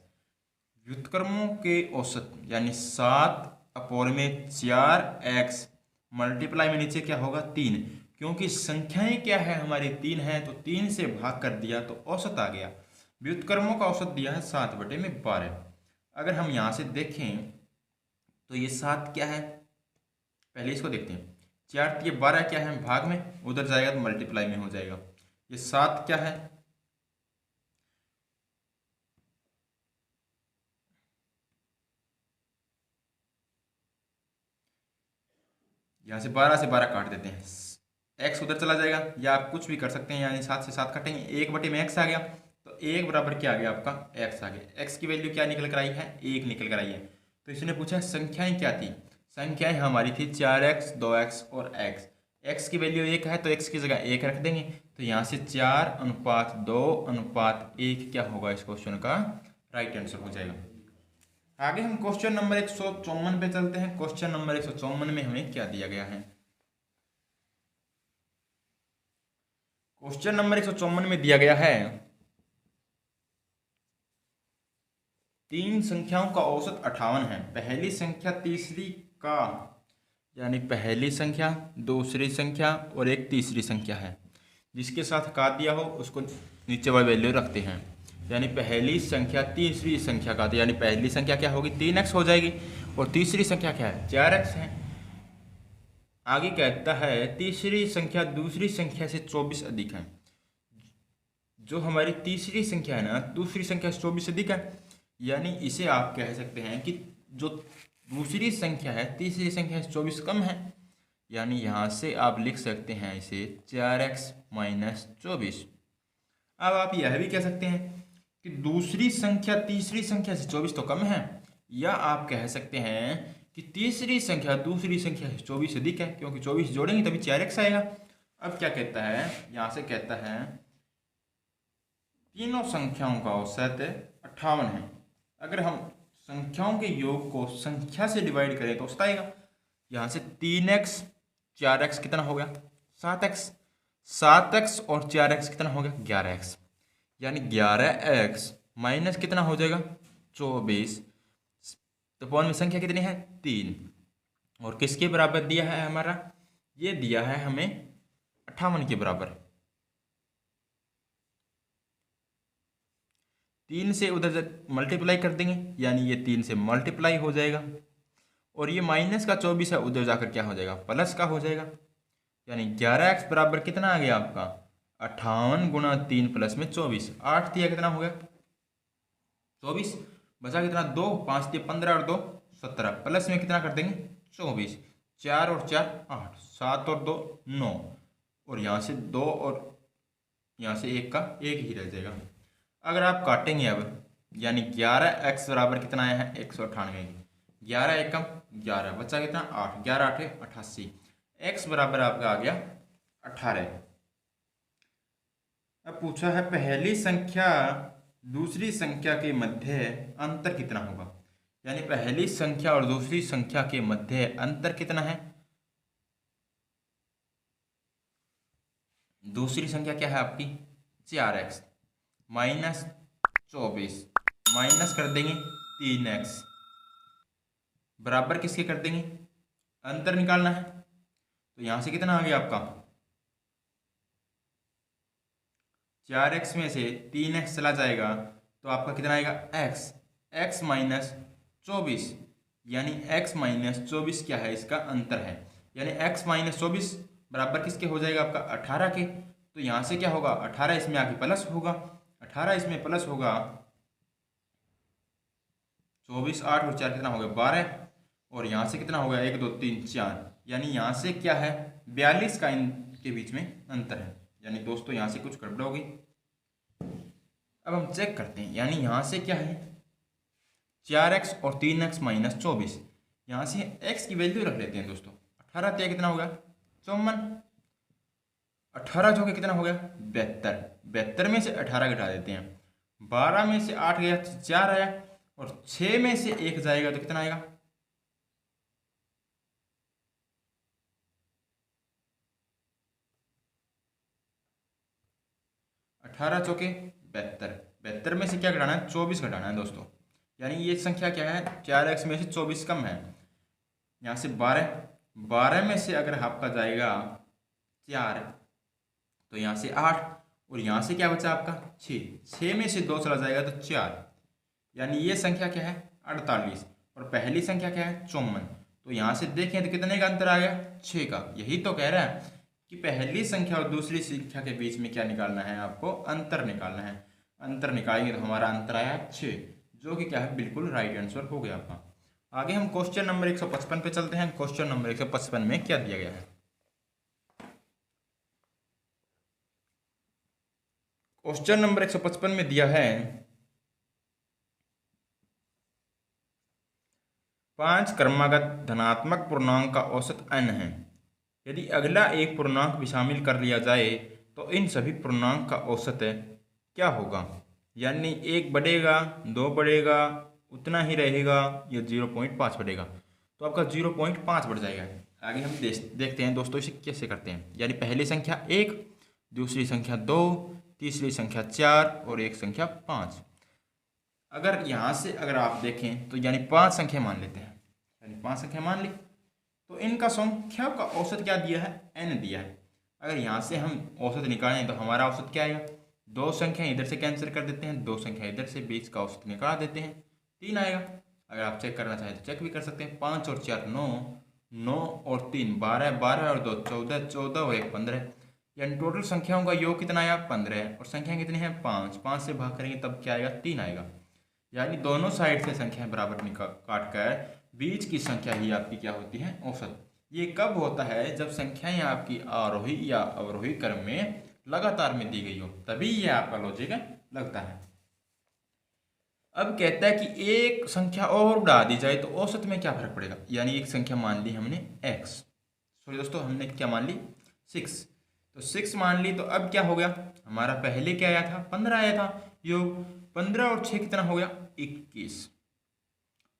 व्युत्क्रमों के औसत यानी 7/4x मल्टीप्लाई में नीचे क्या होगा? 3। क्योंकि संख्याएं क्या है हमारी? 3 है, तो 3 से भाग कर दिया तो औसत आ गया। व्युत्क्रमों का औसत दिया है 7/12। अगर हम यहाँ से देखें तो ये 7 क्या है? पहले इसको देखते हैं। 4 ये 12 क्या है? भाग में, उधर जाएगा तो मल्टीप्लाई में हो जाएगा। ये 7 क्या है? यहाँ से 12 से 12 काट देते हैं, x उधर चला जाएगा, या आप कुछ भी कर सकते हैं। यानी 7 से 7 काटेंगे, 1/में x आ गया, तो 1 बराबर क्या आ गया आपका? x आ गया। x की वैल्यू क्या निकल कर आई है? 1 निकल कर आई है। तो इसने पूछा संख्याएं क्या थी? संख्याएं हमारी थी 4x, 2x और x। x की वैल्यू 1 है तो x की जगह 1 रख देंगे। तो यहाँ से 4:2:1 क्या होगा? इस क्वेश्चन का राइट आंसर हो जाएगा। आगे हम क्वेश्चन नंबर 154 पे चलते हैं। क्वेश्चन नंबर 154 में हमें क्या दिया गया है? क्वेश्चन नंबर 154 में दिया गया है, तीन संख्याओं का औसत 58 है। पहली संख्या तीसरी का, यानी पहली संख्या, दूसरी संख्या और एक तीसरी संख्या है, जिसके साथ का दिया हो उसको नीचे वाली वैल्यू रखते हैं। यानी पहली संख्या तीसरी संख्या का, यानी पहली संख्या क्या होगी? 3x हो जाएगी, और तीसरी संख्या क्या है? 4x है। आगे कहता है तीसरी संख्या दूसरी संख्या से 24 अधिक है। जो हमारी तीसरी संख्या है ना, दूसरी संख्या से 24 अधिक है। यानी इसे आप कह सकते हैं कि जो दूसरी संख्या है तीसरी संख्या से 24 कम है। यानी यहाँ से आप लिख सकते हैं इसे 4x - 24। अब आप यह भी कह सकते हैं कि दूसरी संख्या तीसरी संख्या से 24 तो कम है, या आप कह सकते हैं कि तीसरी संख्या दूसरी संख्या से 24 अधिक है, क्योंकि 24 जोड़ेंगे तभी 4x आएगा। अब क्या कहता है? यहाँ से कहता है तीनों संख्याओं का औसत 58 है। अगर हम संख्याओं के योग को संख्या से डिवाइड करें तो औसत आएगा। यहाँ से 3x 4x कितना हो गया? 7x। 7x और 4x कितना हो गया? 11x। यानी 11x माइनस कितना हो जाएगा? 24। तो पॉइंट में संख्या कितनी है? 3। और किसके बराबर दिया है हमारा? ये दिया है हमें 58 के बराबर। 3 से उधर मल्टीप्लाई कर देंगे, यानी ये 3 से मल्टीप्लाई हो जाएगा, और ये माइनस का 24 है, उधर जाकर क्या हो जाएगा? प्लस का हो जाएगा। यानी 11x बराबर कितना आ गया आपका 58 गुणा 3 प्लस में 24। 8 दिया कितना हो गया 24, बचा कितना 2, 5 दिए 15 और 2 17, प्लस में कितना कर देंगे 24। 4 और 4 8, 7 और 2 9, और यहाँ से 2 और यहाँ से 1 का 1 ही रह जाएगा। अगर आप काटेंगे अब, यानी 11x बराबर कितना आया है 198, 11 एकम 11, बचा कितना 8, 11 8 88, x बराबर आपका आ गया 18। अब पूछा है पहली संख्या दूसरी संख्या के मध्य अंतर कितना होगा, यानी पहली संख्या और दूसरी संख्या के मध्य अंतर कितना है। दूसरी संख्या क्या है आपकी 4x माइनस 24, माइनस कर देंगे 3x, बराबर किसके कर देंगे, अंतर निकालना है। तो यहां से कितना आ गया आपका 4x में से 3x चला जाएगा तो आपका कितना आएगा x माइनस 24, यानी x माइनस 24 क्या है इसका अंतर है, यानी x माइनस 24 बराबर किसके हो जाएगा आपका 18 के। तो यहाँ से क्या होगा 18 इसमें आके प्लस होगा, 18 इसमें प्लस होगा 24, 8 और 4 कितना हो गया 12, और यहाँ से कितना हो गया 1 2 3 4, यानी यहाँ से क्या है 42 का इनके बीच में अंतर है। यानी दोस्तों यहाँ से कुछ गड़बड़ होगी। अब हम चेक करते हैं, यानी यहाँ से क्या है 4x और 3x माइनस 24, यहाँ से x की वैल्यू रख लेते हैं दोस्तों। 18 तय कितना हो गया 54, 18 जो कि कितना हो गया 72, 72 में से 18 घटा देते हैं, 12 में से 8 गया 4 आया, और 6 में से 1 जाएगा तो कितना आएगा 18 चौके 72, 72 में से क्या घटाना है 24 घटाना है दोस्तों। यानी ये संख्या क्या है 4x में से 24 कम है, यहाँ से 12 में से अगर आपका जाएगा 4 तो यहाँ से 8, और यहाँ से क्या बचा आपका 6 में से 2 चला जाएगा तो 4, यानी ये संख्या क्या है 48, और पहली संख्या क्या है 54। तो यहाँ से देखें तो कितने का अंतर आ गया 6 का। यही तो कह रहा है कि पहली संख्या और दूसरी संख्या के बीच में क्या निकालना है आपको अंतर निकालना है। अंतर निकालेंगे तो हमारा अंतर आया 6, जो कि क्या है बिल्कुल राइट आंसर हो गया आपका। आगे हम क्वेश्चन नंबर 155 पे चलते हैं। क्वेश्चन नंबर 155 में क्या दिया गया है, क्वेश्चन नंबर 155 में दिया है 5 क्रमागत धनात्मक पूर्णांक का औसत n है। यदि अगला एक पूर्णांक भी शामिल कर लिया जाए तो इन सभी पूर्णांक का औसत क्या होगा, यानी 1 बढ़ेगा 2 बढ़ेगा उतना ही रहेगा या 0.5 बढ़ेगा। तो आपका 0.5 बढ़ जाएगा। आगे हम देखते हैं दोस्तों इसे कैसे करते हैं। यानी पहली संख्या 1, दूसरी संख्या 2, तीसरी संख्या 4 और एक संख्या 5। अगर यहाँ से अगर आप देखें तो यानी 5 संख्या मान लेते हैं, यानी 5 संख्या मान ली तो इनका संख्या का औसत क्या दिया है n दिया है। अगर यहाँ से हम औसत निकालें तो हमारा औसत क्या आएगा, 2 संख्या इधर से कैंसिल कर देते हैं, 2 संख्या इधर से, बीच का औसत निकाल देते हैं 3 आएगा। अगर आप चेक करना चाहें तो चेक भी कर सकते हैं। 5 और 4 9, 9 और 3 12, 12 और 2 14, 14 और 1 15, यानी टोटल संख्याओं का योग कितना आया 15, और संख्या कितनी है 5, 5 से भाग करेंगे तब क्या आएगा 3 आएगा। यानी दोनों साइड से संख्याएं बराबर काट कर बीच की संख्या ही आपकी क्या होती है औसत। ये कब होता है जब संख्याएं आपकी आरोही या अवरोही क्रम में लगातार में दी गई हो, तभी ये आपका लॉजिक लगता है। अब कहता है कि एक संख्या और बढ़ा दी जाए तो औसत में क्या फर्क पड़ेगा। यानी एक संख्या मान ली हमने x, सॉरी दोस्तों हमने क्या मान ली 6, तो 6 मान ली। तो अब क्या हो गया हमारा पहले क्या आया था 15 आया था, योग 15 और 6 कितना हो गया 21,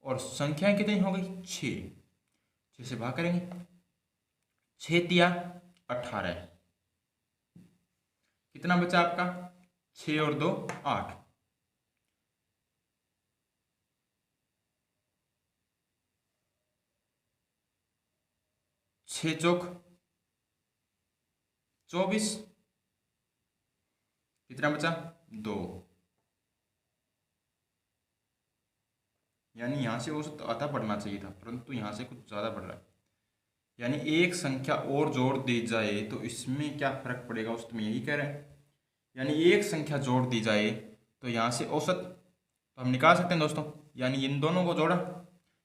और संख्याएं कितनी हो गई 6 से भाग करेंगे 6 तिया 18, कितना बचा आपका 6 और 2 8, 6 चौक 24, कितना बचा 2, यानी यहां से औसत आधा बढ़ना चाहिए था परंतु यहां से कुछ ज्यादा बढ़ रहा है। यानी एक संख्या और जोड़ दी जाए तो इसमें क्या फर्क पड़ेगा, औसत में, यही कह रहे हैं। यानी एक संख्या जोड़ दी जाए तो यहाँ से औसत तो हम निकाल सकते हैं दोस्तों। यानी इन दोनों को जोड़ा,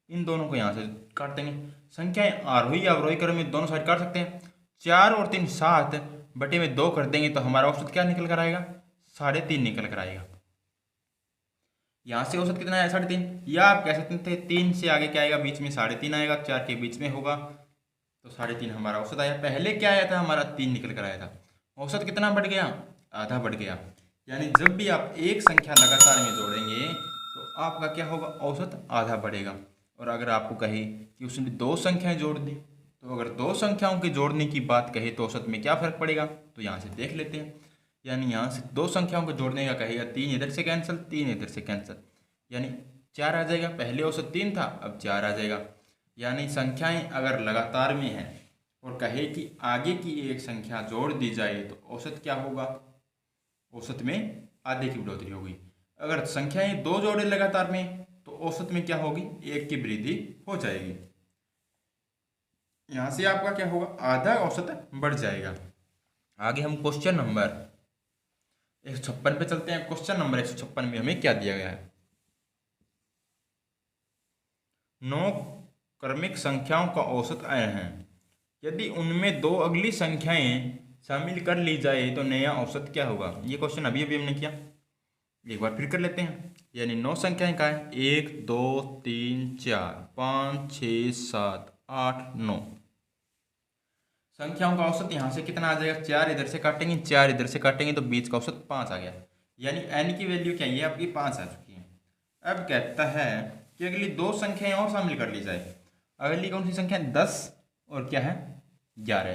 इन दोनों को यहाँ से काट देंगे। संख्याएं आरोही या अवरोही क्रम में दोनों साइड काट सकते हैं। 4 और 3 7 बटे में 2 कर देंगे तो हमारा औसत क्या निकल कर आएगा, 3.5 निकल कर आएगा। यहाँ से औसत कितना है, 3.5। या आप कह सकते थे 3 से आगे क्या आएगा, बीच में 3.5 आएगा, 4 के बीच में होगा तो 3.5 हमारा औसत आया। पहले क्या आया था, हमारा 3 निकल कर आया था। औसत कितना बढ़ गया, आधा बढ़ गया। यानी जब भी आप एक संख्या लगातार में जोड़ेंगे तो आपका क्या होगा, औसत आधा बढ़ेगा। और अगर आपको कहे कि उसने 2 संख्याएं जोड़ दी, तो अगर 2 संख्याओं के जोड़ने की बात कहे तो औसत में क्या फर्क पड़ेगा, तो यहाँ से देख लेते हैं। यानी यहाँ से 2 संख्याओं को जोड़ने का कहेगा, 3 इधर से कैंसिल, 3 इधर से कैंसिल, यानी 4 आ जाएगा। पहले औसत 3 था, अब 4 आ जाएगा। यानी संख्याएं अगर लगातार में हैं और कहे कि आगे की एक संख्या जोड़ दी जाए तो औसत क्या होगा, औसत में आधे की बढ़ोतरी होगी। अगर संख्याएं 2 जोड़े लगातार में तो औसत में क्या होगी, 1 की वृद्धि हो जाएगी। यहाँ से आपका क्या होगा, आधा औसत बढ़ जाएगा। आगे हम क्वेश्चन नंबर 156 पे चलते हैं। क्वेश्चन नंबर 156 में हमें क्या दिया गया है, 9 क्रमिक संख्याओं का औसत आया है। यदि उनमें 2 अगली संख्याएं शामिल कर ली जाए तो नया औसत क्या होगा। ये क्वेश्चन अभी अभी हमने किया, एक बार फिर कर लेते हैं। यानी 9 संख्याएं का है, 1 2 3 4 5 6 7 8 9 संख्याओं का औसत यहाँ से कितना आ जाएगा, 4 इधर से काटेंगे, 4 इधर से काटेंगे तो बीच का औसत 5 आ गया। यानी n की वैल्यू क्या है, आपकी 5 आ चुकी है। अब कहता है कि अगली 2 संख्याएं और शामिल कर ली जाए। अगली कौन सी संख्या है, 10 और क्या है 11।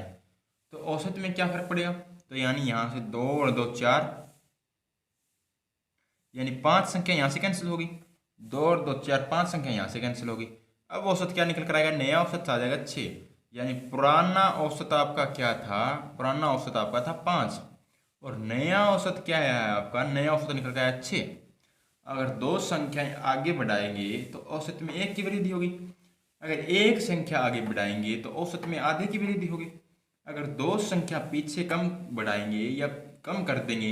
तो औसत में क्या फर्क पड़ेगा, तो यानी यहाँ से 2 और 2 4, यानी 5 संख्या यहाँ से कैंसिल होगी, 2 और 2 4, 5 संख्या यहाँ से कैंसिल होगी। अब औसत क्या निकल कर आएगा, नया औसत आ जाएगा 6। यानी पुराना औसत आपका क्या था, पुराना औसत आपका था 5 और नया औसत क्या है आपका, नया औसत निकल कर आया 6। अगर 2 संख्याएं आगे बढ़ाएंगे तो औसत में 1 की वृद्धि होगी। अगर एक संख्या आगे बढ़ाएंगे तो औसत में आधे की वृद्धि होगी। अगर 2 संख्या पीछे कम बढ़ाएंगे या कम कर देंगे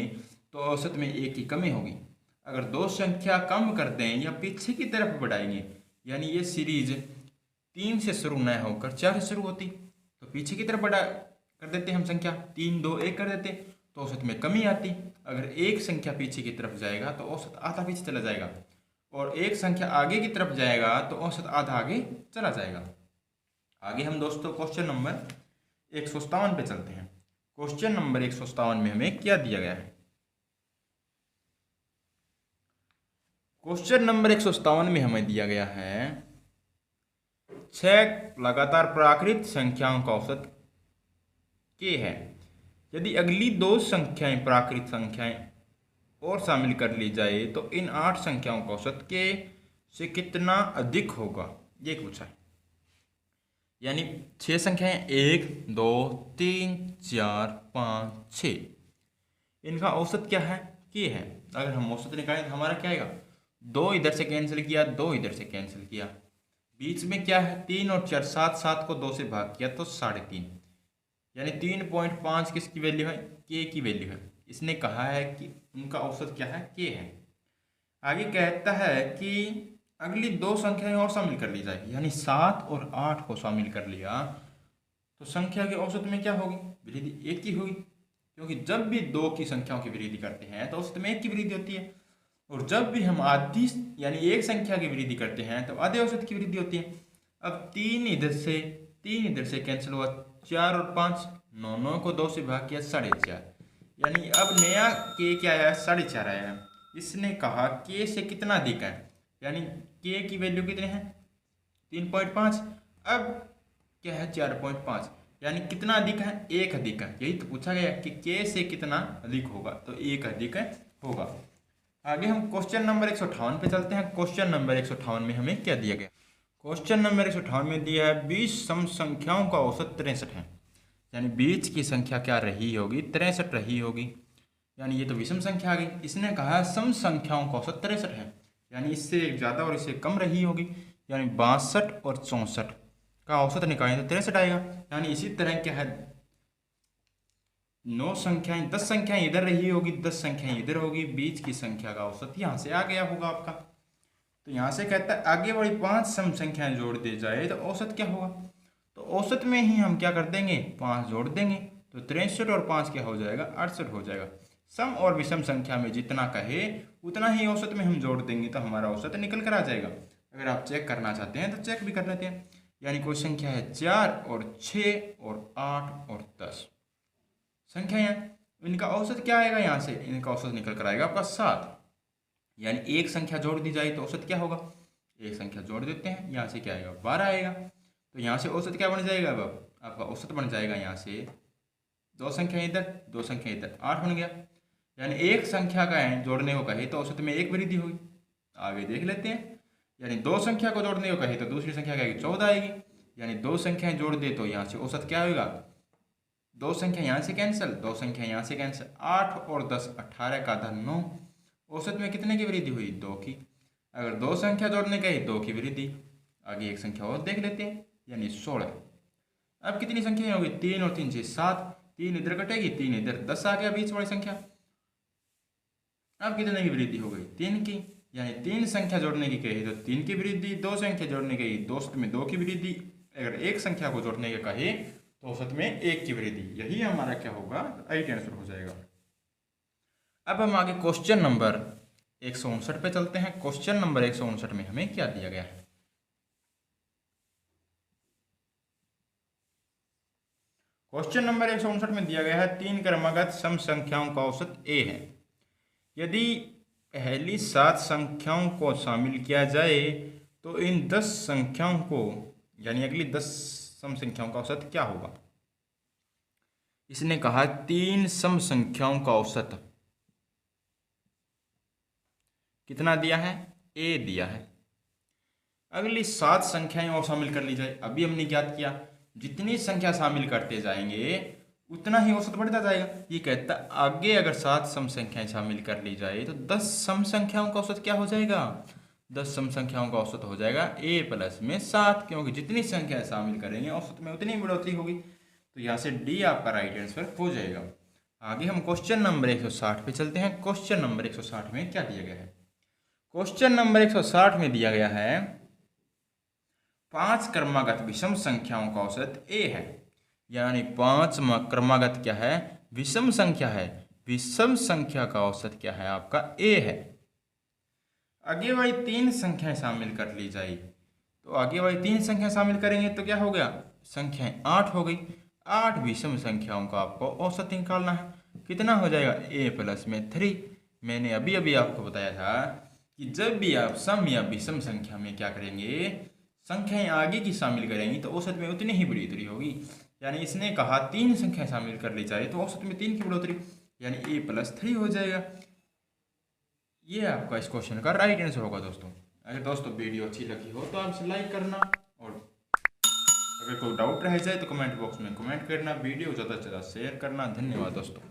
तो औसत में 1 की कमी होगी। अगर 2 संख्या कम कर दें या पीछे की तरफ बढ़ाएंगे, यानी ये सीरीज 3 से शुरू न होकर 4 से शुरू होती तो पीछे की तरफ बढ़ा कर देते हम संख्या, 3 2 1 कर देते तो औसत में कमी आती। अगर एक संख्या पीछे की तरफ जाएगा तो औसत आधा पीछे चला जाएगा और एक संख्या आगे की तरफ जाएगा तो औसत आधा आगे चला जाएगा। आगे हम दोस्तों क्वेश्चन नंबर 157 पे चलते हैं। क्वेश्चन नंबर 157 में हमें क्या दिया गया है, क्वेश्चन नंबर 157 में हमें दिया गया है 6 लगातार प्राकृत संख्याओं का औसत k है। यदि अगली 2 संख्याएं प्राकृत संख्याएं और शामिल कर ली जाए तो इन 8 संख्याओं का औसत k से कितना अधिक होगा, ये पूछा है। यानी 6 संख्याएं 1 2 3 4 5 6, इनका औसत क्या है, k है। अगर हम औसत निकालें तो हमारा क्या आएगा, 2 इधर से कैंसिल किया, 2 इधर से कैंसिल किया, बीच में क्या है 3 और 4, 7 7 को 2 से भाग किया तो 3.5, यानी 3.5 किसकी वैल्यू है, k की वैल्यू है। इसने कहा है कि उनका औसत क्या है, k है। आगे कहता है कि अगली 2 संख्याएं और शामिल कर ली जाए, यानी 7 और 8 को शामिल कर लिया तो संख्या के औसत में क्या होगी, वृद्धि 1 की होगी, क्योंकि जब भी 2 की संख्याओं की वृद्धि करते हैं तो औसत में 1 की वृद्धि होती है। और जब भी हम आधी यानी एक संख्या की वृद्धि करते हैं तो आधे औसत की वृद्धि होती है। अब 3 इधर से कैंसिल हुआ, 4 और 5 9 9 को 2 से भाग किया 4.5, यानी अब नया k क्या आया, 4.5 आया है। इसने कहा k से कितना अधिक है, यानी k की वैल्यू कितने हैं 3.5, अब क्या है 4.5, यानी कितना अधिक है, 1 अधिक है। यही तो पूछा गया कि k से कितना अधिक होगा, तो 1 अधिक होगा। आगे हम क्वेश्चन नंबर 158 पे चलते हैं। क्वेश्चन नंबर 158 में हमें क्या दिया गया, क्वेश्चन नंबर 158 में दिया है 20 सम संख्याओं का औसत 63 है। यानी बीच की संख्या क्या रही होगी, 63 रही होगी, यानी ये तो विषम संख्या आ गई। इसने कहा सम संख्याओं का औसत 63 है, यानी इससे ज़्यादा और इससे कम रही होगी, यानी 62 और 64 का औसत निकालें तो 63 आएगा। यानी इसी तरह क्या है, 9 संख्याएं 10 संख्याएं इधर रही होगी, 10 संख्याएं इधर होगी, बीच की संख्या का औसत यहाँ से आ गया होगा आपका। तो यहाँ से कहता है आगे वाली 5 सम संख्याएं जोड़ दी जाए तो औसत क्या होगा। तो औसत में ही हम क्या कर देंगे, 5 जोड़ देंगे, तो 63 और 5 क्या हो जाएगा, 68 हो जाएगा। सम और विषम संख्या में जितना कहे उतना ही औसत में हम जोड़ देंगे तो हमारा औसत निकल कर आ जाएगा। अगर आप चेक करना चाहते हैं तो चेक भी कर लेते हैं। यानी कोई संख्या है 4 और 6 और 8 और 10 संख्या है, इनका औसत क्या आएगा, यहाँ से इनका औसत निकल कर आएगा आपका 7। यानी एक संख्या जोड़ दी जाए तो औसत क्या होगा, एक संख्या जोड़ देते हैं, यहाँ से क्या आएगा, 12 आएगा। तो यहाँ से औसत क्या बन जाएगा, अब आपका औसत बन जाएगा यहाँ से 2 संख्या इधर 2 संख्या इधर, 8 बन गया। यानी एक संख्या का है जोड़ने को कहे तो औसत में 1 वृद्धि होगी। आगे देख लेते हैं। यानी 2 संख्या को जोड़ने को कहे तो दूसरी संख्या क्या आएगी, 14 आएगी। यानी 2 संख्याएं जोड़ दे तो यहाँ से औसत क्या होगा, 2 संख्या यहाँ से कैंसिल, 2 संख्या यहाँ से कैंसिल, 8 और 10 18 का आधा 9। औसत में कितने की वृद्धि हुई, 2 की। अगर 2 संख्या जोड़ने कहे 2 की वृद्धि। आगे एक संख्या और देख लेते हैं, यानी 16। अब कितनी संख्या होगी, 3 और 3 से 7, 3 इधर कटेगी 3 इधर, 10 आ गया बीच वाली संख्या। अब कितने की वृद्धि हो गई, 3 की। यानी 3 संख्या जोड़ने की कहे तो 3 की वृद्धि, 2 संख्या जोड़ने की औसत में 2 की वृद्धि, अगर एक संख्या को जोड़ने का कहे तो औसत में 1 की वृद्धि। यही हमारा क्या होगा, राइट आंसर हो जाएगा। अब हम आगे क्वेश्चन नंबर 159 पे चलते हैं। क्वेश्चन नंबर 159 में हमें क्या दिया गया है। क्वेश्चन नंबर 159 में दिया गया है 3 क्रमागत सम संख्याओं का औसत a है। यदि पहली 7 संख्याओं को शामिल किया जाए तो इन 10 संख्याओं को, यानी अगली 10 सम संख्याओं का औसत क्या होगा। इसने कहा 3 सम संख्याओं का औसत कितना दिया है, a दिया है। अगली 7 संख्याएं और शामिल कर ली जाए। अभी हमने ज्ञात किया जितनी संख्या शामिल करते जाएंगे उतना ही औसत बढ़ता जाएगा। ये कहता आगे अगर 7 सम संख्याएं शामिल कर ली जाए तो 10 सम संख्याओं का औसत क्या हो जाएगा, 10 सम संख्याओं का औसत हो जाएगा a प्लस में 7, क्योंकि जितनी संख्या शामिल करेंगे औसत में उतनी बढ़ोतरी होगी। तो यहाँ से डी आपका राइट आंसर हो जाएगा। आगे हम क्वेश्चन नंबर 160 पे चलते हैं। क्वेश्चन नंबर 160 में क्या दिया गया है। क्वेश्चन नंबर 160 में दिया गया है 5 क्रमागत विषम संख्याओं का औसत a है। यानी 5 क्रमागत क्या है, विषम संख्या है। विषम संख्या का औसत क्या है, आपका a है। आगे वाली 3 संख्याएं शामिल कर ली जाए तो आगे वाली 3 संख्या शामिल करेंगे तो क्या हो गया, संख्याएं 8 हो गई। 8 विषम संख्याओं का आपको औसत निकालना है। कितना हो जाएगा, a प्लस में 3। मैंने अभी अभी आपको बताया था कि जब भी आप सम या विषम संख्या में क्या करेंगे, संख्याएं आगे की शामिल करेंगी तो औसत में उतनी ही बढ़ोतरी होगी। यानी इसने कहा 3 संख्या शामिल कर ली जाए तो औसत में 3 की बढ़ोतरी, यानी a प्लस 3 हो जाएगा। ये आपका इस क्वेश्चन का राइट आंसर होगा दोस्तों। अगर दोस्तों वीडियो अच्छी लगी हो तो आपसे लाइक करना, और अगर कोई डाउट रह जाए तो कमेंट बॉक्स में कमेंट करना, वीडियो ज़्यादा से ज़्यादा शेयर करना। धन्यवाद दोस्तों।